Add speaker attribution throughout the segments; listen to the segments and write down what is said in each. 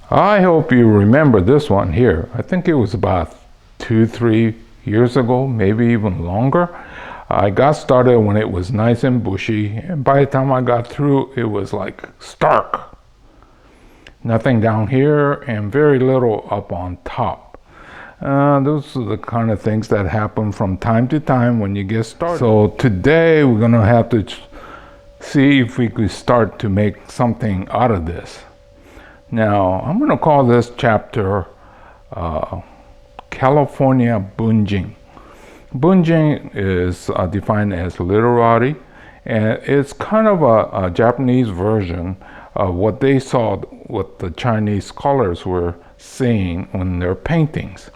Speaker 1: I hope you remember this one here. I think it was about 2, 3 years ago, maybe even longer. I got started when it was nice and bushy, and by the time I got through, it was like stark. Nothing down here and very little up on top. Those are the kind of things that happen from time to time when you get started. So today we're gonna have to see if we could start to make something out of this. Now, I'm going to call this chapter California Bunjing. Bunjing is defined as literati, and it's kind of a Japanese version of what they saw, what the Chinese scholars were seeing in their paintings.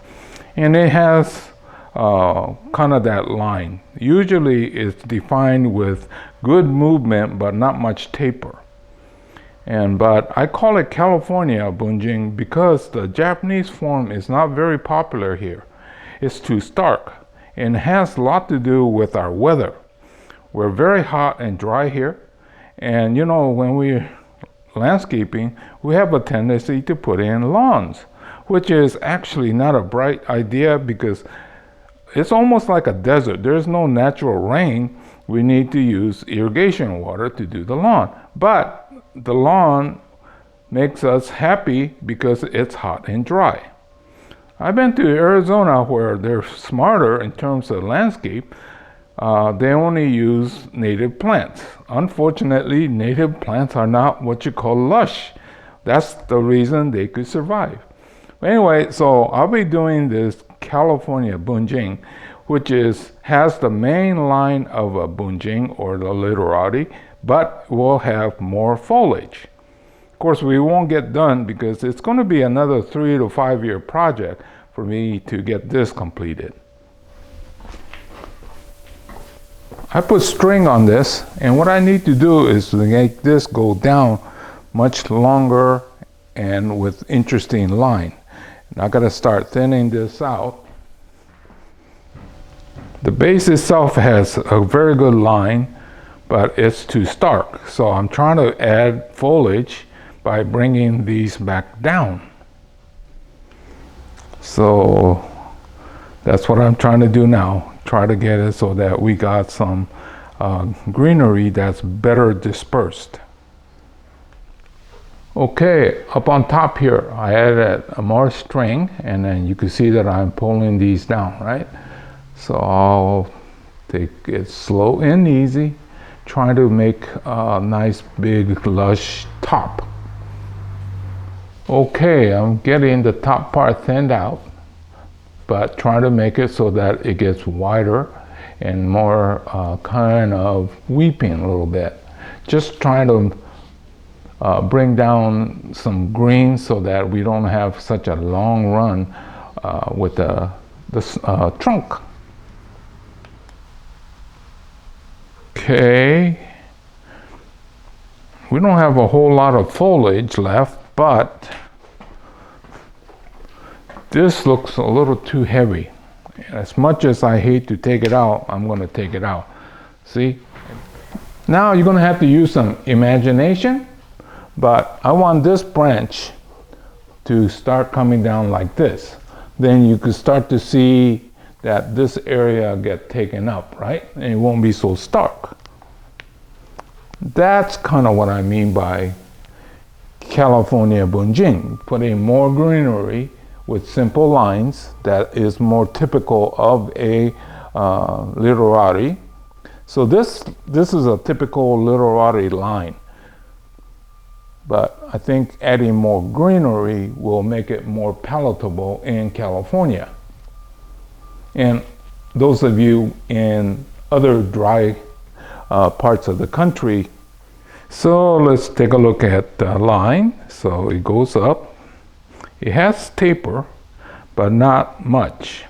Speaker 1: And it has kind of that line. Usually it's defined with good movement, but not much taper. But I call it California bunjing because the Japanese form is not very popular here. It's too stark and has a lot to do with our weather. We're very hot and dry here, and you know, when we're landscaping, we have a tendency to put in lawns, which is actually not a bright idea because it's almost like a desert. There's no natural rain. We need to use irrigation water to do the lawn. But the lawn makes us happy because it's hot and dry. I've been to Arizona where they're smarter in terms of landscape. They only use native plants. Unfortunately, native plants are not what you call lush. That's the reason they could survive. Anyway, so I'll be doing this California bunjing, which has the main line of a bunjing or the literati, but we'll have more foliage. Of course, we won't get done because it's going to be another 3 to 5 year project for me to get this completed. I put string on this, and what I need to do is to make this go down much longer and with interesting line. And I got to start thinning this out. The base itself has a very good line, but it's too stark. So I'm trying to add foliage by bringing these back down. So that's what I'm trying to do now. Try to get it so that we got some greenery that's better dispersed. Okay, up on top here, I added more string, and then you can see that I'm pulling these down, right? So I'll take it slow and easy, trying to make a nice big lush top. Okay, I'm getting the top part thinned out, but trying to make it so that it gets wider and more kind of weeping a little bit. Just trying to bring down some green so that we don't have such a long run with the trunk. Okay, we don't have a whole lot of foliage left, but this looks a little too heavy. As much as I hate to take it out, I'm going to take it out. See? Now you're going to have to use some imagination, but I want this branch to start coming down like this. Then you can start to see that this area get taken up, right? And it won't be so stark. That's kind of what I mean by California bunjing, putting more greenery with simple lines that is more typical of a literati. So this is a typical literati line, but I think adding more greenery will make it more palatable in California. And those of you in other dry parts of the country, so let's take a look at the line. So it goes up. It has taper, but not much.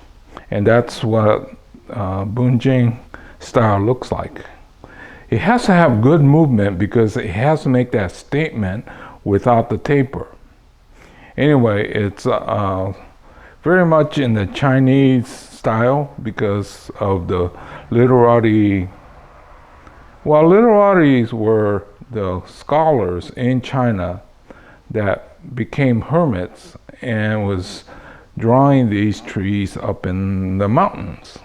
Speaker 1: And that's what bunjing style looks like. It has to have good movement because it has to make that statement without the taper. Anyway, it's very much in the Chinese style because of the literati. Well, literatis were the scholars in China that became hermits and was drawing these trees up in the mountains.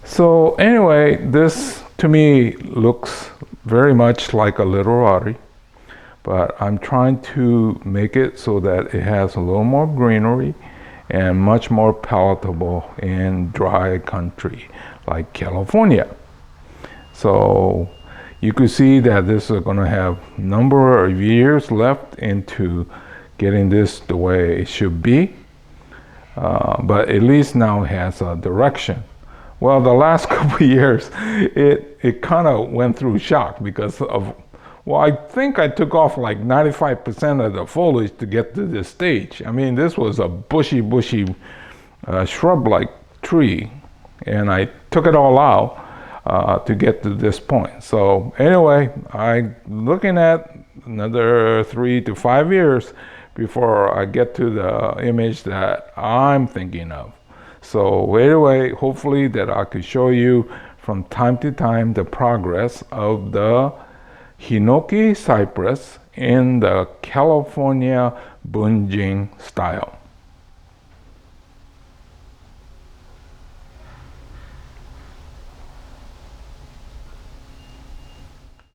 Speaker 1: So anyway, this to me looks very much like a literati, but I'm trying to make it so that it has a little more greenery and much more palatable in dry country like California. So you could see that this is going to have a number of years left into getting this the way it should be, but at least now it has a direction. Well, the last couple of years, it kind of went through shock because of, well, I think I took off like 95% of the foliage to get to this stage. I mean, this was a bushy shrub-like tree, and I took it all out to get to this point. So anyway, I'm looking at another 3 to 5 years before I get to the image that I'm thinking of. So anyway, hopefully that I could show you from time to time the progress of the Hinoki cypress in the California bunjing style.